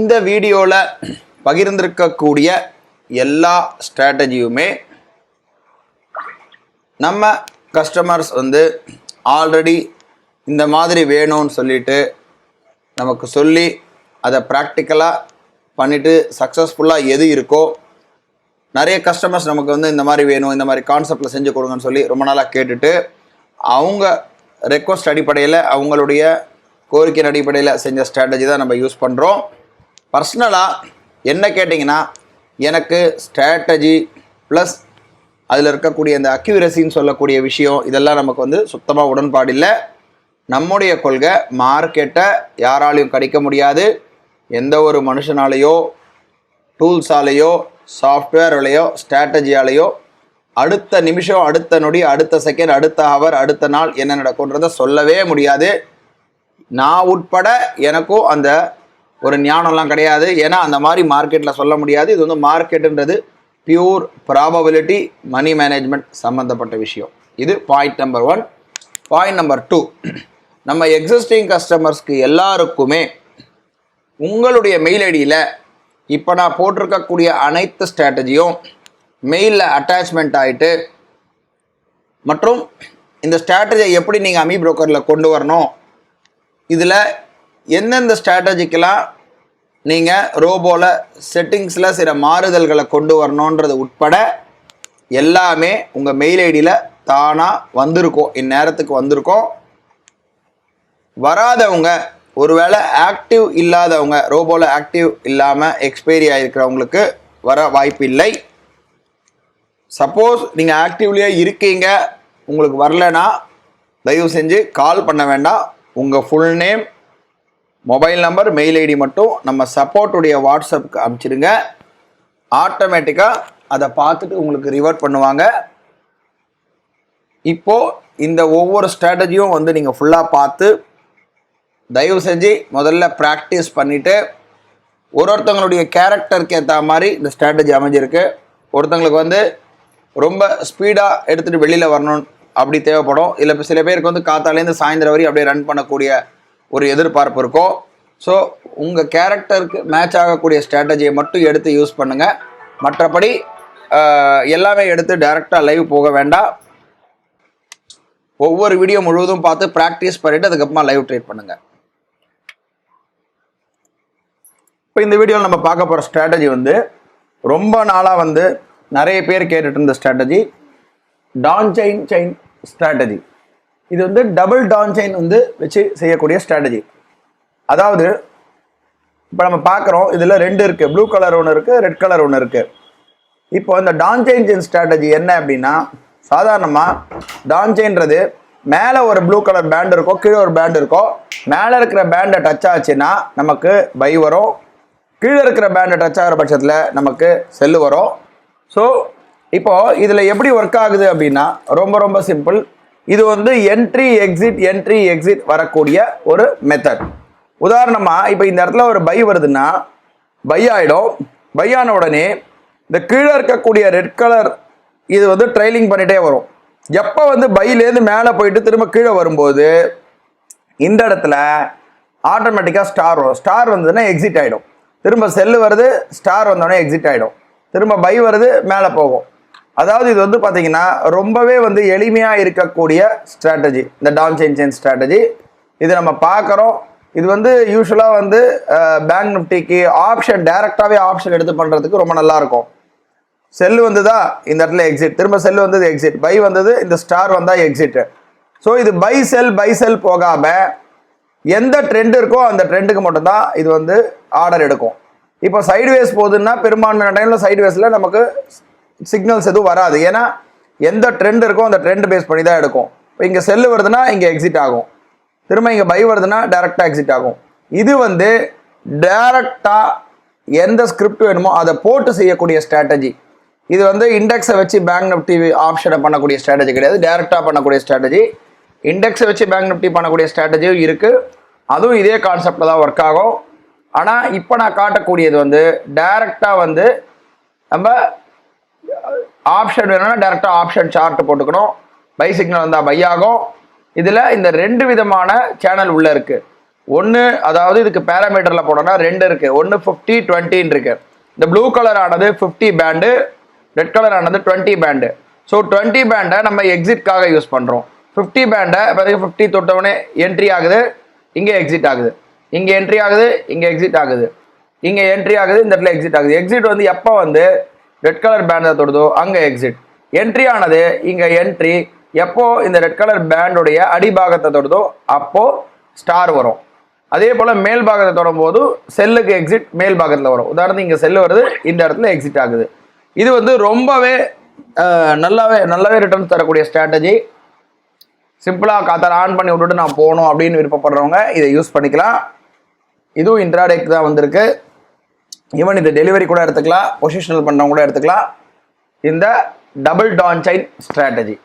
இந்த வீடியோல பகிர்ந்திருக்கக்கூடிய எல்லா ஸ்ட்ராட்டஜியுமே நம்ம கஸ்டமர்ஸ் ஆல்ரெடி இந்த மாதிரி வேணும்னு சொல்லிட்டு நமக்கு சொல்லி அதை ப்ராக்டிக்கலாக பண்ணிவிட்டு சக்ஸஸ்ஃபுல்லாக எது இருக்கோ நிறைய கஸ்டமர்ஸ் நமக்கு இந்த மாதிரி வேணும், இந்த மாதிரி கான்செப்டில் செஞ்சு கொடுங்கன்னு சொல்லி ரொம்ப நாளாக கேட்டுட்டு அவங்க ரெக்வஸ்ட் அடிப்படையில் அவங்களுடைய கோரிக்கையின் அடிப்படையில் செஞ்ச ஸ்ட்ராட்டஜி தான் நம்ம யூஸ் பண்ணுறோம். பர்சனலாக என்ன கேட்டிங்கன்னா, எனக்கு ஸ்ட்ராட்டஜி ப்ளஸ் அதில் இருக்கக்கூடிய இந்த அக்யூரசின்னு சொல்லக்கூடிய விஷயம் இதெல்லாம் நமக்கு சுத்தமாக உடன்பாடு இல்லை. நம்முடைய கொள்கை மார்க்கெட்டை யாராலையும் கடிக்க முடியாது. எந்த ஒரு மனுஷனாலேயோ டூல்ஸாலேயோ சாஃப்ட்வேர்லையோ ஸ்ட்ராட்டஜியாலேயோ அடுத்த நிமிஷம், அடுத்த நொடி, அடுத்த செகண்ட், அடுத்த ஹவர், அடுத்த நாள் என்ன நடக்கும்ன்றதை சொல்லவே முடியாது. நான் உட்பட எனக்கும் அந்த ஒரு ஞானம்லாம் கிடையாது. ஏன்னா அந்த மாதிரி மார்க்கெட்டில் சொல்ல முடியாது. இது மார்க்கெட்டுன்றது பியூர் ப்ராபபிலிட்டி, மணி மேனேஜ்மெண்ட் சம்மந்தப்பட்ட விஷயம். இது பாயிண்ட் நம்பர் 1. பாயிண்ட் நம்பர் 2, நம்ம எக்ஸிஸ்டிங் கஸ்டமர்ஸ்க்கு எல்லாருக்குமே உங்களுடைய மெயில் ஐடியில் இப்போ நான் போட்டிருக்கக்கூடிய அனைத்து ஸ்ட்ராட்டஜியும் மெயிலில் அட்டாச்மெண்ட் ஆகிட்டு, மற்றும் இந்த ஸ்ட்ராட்டஜியை எப்படி நீங்கள் அமி புரோக்கரில் கொண்டு வரணும், இதில் எந்தெந்த ஸ்ட்ராட்டஜிக்கெலாம் நீங்கள் ரோபோவில் செட்டிங்ஸில் சில மாறுதல்களை கொண்டு வரணுன்றது உட்பட எல்லாமே உங்கள் மெயில் ஐடியில் தானாக வந்திருக்கோம். இந்நேரத்துக்கு வந்திருக்கோம். வராதவங்க, ஒருவேளை ஆக்டிவ் இல்லாதவங்க, ரோபோவில் ஆக்டிவ் இல்லாமல் எக்ஸ்பைரி ஆகிருக்கிறவங்களுக்கு வர வாய்ப்பு இல்லை. சப்போஸ் நீங்கள் ஆக்டிவ்லேயே இருக்கீங்க, உங்களுக்கு வரலன்னா தயவு செஞ்சு கால் பண்ண வேண்டாம். உங்கள் full name, mobile number, mail ID மட்டும் நம்ம சப்போர்ட்டுடைய வாட்ஸ்அப்புக்கு அனுப்பிச்சிடுங்க. ஆட்டோமேட்டிக்காக அதை பார்த்துட்டு உங்களுக்கு ரிவர்ட் பண்ணுவாங்க. இப்போது இந்த ஒவ்வொரு ஸ்ட்ராட்டஜியும் நீங்கள் ஃபுல்லாக பார்த்து தயவு செஞ்சு முதல்ல ப்ராக்டிஸ் பண்ணிவிட்டு, ஒருத்தவங்களுடைய கேரக்டருக்கு ஏற்ற மாதிரி இந்த ஸ்ட்ராட்டஜி அமைஞ்சிருக்கு. ஒருத்தவங்களுக்கு ரொம்ப ஸ்பீடாக எடுத்துகிட்டு வெளியில் வரணும் அப்படி தேவைப்படும். இல்லை இப்போ சில பேருக்கு காத்தாலேருந்து சாயந்தரம் வரை அப்படியே ரன் பண்ணக்கூடிய ஒரு எதிர்பார்ப்பு இருக்கும். ஸோ உங்கள் கேரக்டருக்கு மேட்ச் ஆகக்கூடிய ஸ்ட்ராட்டஜியை மட்டும் எடுத்து யூஸ் பண்ணுங்கள். மற்றபடி எல்லாமே எடுத்து டைரெக்டாக லைவ் போக வேண்டாம். ஒவ்வொரு வீடியோ முழுவதும் பார்த்து ப்ராக்டிஸ் பண்ணிவிட்டு அதுக்கப்புறமா லைவ் ட்ரேட் பண்ணுங்கள். இப்போ இந்த வீடியோவில் நம்ம பார்க்க போகிற ஸ்ட்ராட்டஜி ரொம்ப நாளாக நிறைய பேர் கேட்டுட்டு இருந்த ஸ்ட்ராட்டஜி, donchain ஸ்ட்ராட்டஜி. இது டபுள் donchain வச்சு செய்யக்கூடிய ஸ்ட்ராட்டஜி. அதாவது இப்போ நம்ம பார்க்குறோம், இதில் 2 இருக்குது. ப்ளூ கலர் ஒன்று இருக்குது, ரெட் கலர் ஒன்று இருக்குது. இப்போ இந்த donchain ஸ்ட்ராட்டஜி என்ன அப்படின்னா, சாதாரணமாக donchainன்றது மேலே ஒரு ப்ளூ கலர் பேண்ட் இருக்கும், கீழே ஒரு பேண்ட் இருக்கும். மேலே இருக்கிற பேண்டை டச் ஆச்சுன்னா நமக்கு பை வரும், கீழே இருக்கிற பேண்டை டச் ஆகிற பட்சத்தில் நமக்கு செல்லு வரும். ஸோ இப்போது இதில் எப்படி ஒர்க் ஆகுது அப்படின்னா ரொம்ப ரொம்ப சிம்பிள். இது என்ட்ரி எக்ஸிட் வரக்கூடிய ஒரு மெத்தட். உதாரணமாக இப்போ இந்த இடத்துல ஒரு பை வருதுன்னா பை ஆகிடும். பை ஆன உடனே இந்த கீழே இருக்கக்கூடிய ரெட் கலர் இது ட்ரைலிங் பண்ணிகிட்டே வரும். எப்போ பையிலேருந்து மேலே போயிட்டு திரும்ப கீழே வரும்போது இந்த இடத்துல ஆட்டோமேட்டிக்காக ஸ்டார் வரும். ஸ்டார் வந்ததுன்னா எக்ஸிட் ஆகிடும். திரும்ப செல்லு வருது, ஸ்டார் வந்தோடனே எக்ஸிட் ஆகிடும். திரும்ப பை வருது, மேலே போகும். அதாவது இது பார்த்தீங்கன்னா ரொம்பவே எளிமையாக இருக்கக்கூடிய ஸ்ட்ராட்டஜி இந்த donchain ஸ்ட்ராட்டஜி. இது நம்ம பார்க்குறோம். இது யூஸ்வலாக பேங்க் நிஃப்டிக்கு ஆப்ஷன் டைரெக்டாகவே ஆப்ஷன் எடுத்து பண்ணுறதுக்கு ரொம்ப நல்லாயிருக்கும். செல்லு வந்ததா இந்த இடத்துல எக்ஸிட், திரும்ப செல்லு வந்தது எக்ஸிட், பை வந்தது, இந்த ஸ்டார் வந்தால் எக்ஸிட்டு. ஸோ இது பை செல் போகாமல் எந்த ட்ரெண்ட் இருக்கோ அந்த ட்ரெண்டுக்கு மட்டும்தான் இது ஆர்டர் எடுக்கும். இப்போ சைட்வேஸ் போகுதுன்னா பெரும்பான்மையான டைமில் சைட்வேஸில் நமக்கு சிக்னல்ஸ் எதுவும் வராது. ஏன்னா எந்த ட்ரெண்ட் இருக்கோ அந்த ட்ரெண்ட் பேஸ் பண்ணி தான் எடுக்கும். இப்போ இங்கே செல்லு வருதுன்னா இங்கே எக்ஸிட் ஆகும், திரும்ப இங்கே பை வருதுன்னா டேரெக்டாக எக்ஸிட் ஆகும். இது டேரெக்டாக எந்த ஸ்கிரிப்ட் வேணுமோ அதை போட்டு செய்யக்கூடிய ஸ்ட்ராட்டஜி. இது இண்டெக்ஸை வச்சு பேங்க் நிஃப்டி ஆப்ஷனை பண்ணக்கூடிய ஸ்ட்ராட்டஜி கிடையாது, டேரெக்டாக பண்ணக்கூடிய ஸ்ட்ராட்டஜி. இண்டெக்ஸை வச்சு பேங்க் நிஃப்டி பண்ணக்கூடிய ஸ்ட்ராட்டஜியும் இருக்குது. அதுவும் இதே கான்செப்டில் தான் ஒர்க் ஆகும். ஆனால் இப்போ நான் காட்டக்கூடியது டைரெக்டாக நம்ம ஆப்ஷன் வேணும்னா டைரெக்டாக ஆப்ஷன் சார்ட் போட்டுக்கணும். பை சிக்னல் வந்தால் பை ஆகும். இதில் இந்த 2 விதமான சேனல் உள்ளே இருக்குது. ஒன்று அதாவது இதுக்கு பேராமீட்டரில் போனோம்னா 2 இருக்குது. ஒன்று 50 20 இருக்கு. இந்த ப்ளூ கலர் ஆனது 50 பேண்டு, ரெட் கலர் ஆனது 20 பேண்டு. ஸோ 20 பேண்டை நம்ம எக்ஸிட்காக யூஸ் பண்ணுறோம். 50 பேண்டை பார்த்தீங்கன்னா 50 தொட்டவுடனே என்ட்ரி ஆகுது, இங்கே எக்ஸிட் ஆகுது, இங்கே என்ட்ரி ஆகுது, இங்கே எக்ஸிட் ஆகுது, இங்கே என்ட்ரி ஆகுது, இந்த இடத்துல எக்ஸிட் ஆகுது. எக்ஸிட் வந்து எப்போ வந்து ரெட் கலர் பேண்டை தொடுதோ அங்கே எக்ஸிட். என்ட்ரி ஆனது இங்கே என்ட்ரி எப்போ இந்த ரெட் கலர் பேண்டுடைய அடிபாகத்தை தொடுதோ அப்போ ஸ்டார் வரும். அதே போல் மேல் பாகத்தை தொடும் போது செல்லுக்கு எக்ஸிட் மேல் பாகத்தில் வரும். உதாரணத்துக்கு இங்கே செல்லு வருது, இந்த இடத்துல எக்ஸிட் ஆகுது. இது வந்து ரொம்பவே நல்லாவே ரிட்டர்ன்ஸ் தரக்கூடிய ஸ்ட்ராட்டஜி. சிம்பிளாக காத்தால ஆன் பண்ணி விட்டுட்டு நான் போகணும் அப்படின்னு விருப்பப்படுறவங்க இதை யூஸ் பண்ணிக்கலாம். இதுவும் இன்ட்ராடேக்கு தான் வந்திருக்கு. ஈவன் இது டெலிவரி கூட எடுத்துக்கலாம், பொசிஷனல் பண்ணுறவங்க கூட எடுத்துக்கலாம். இந்த டபுள் டான்சைன் ஸ்ட்ராட்டஜி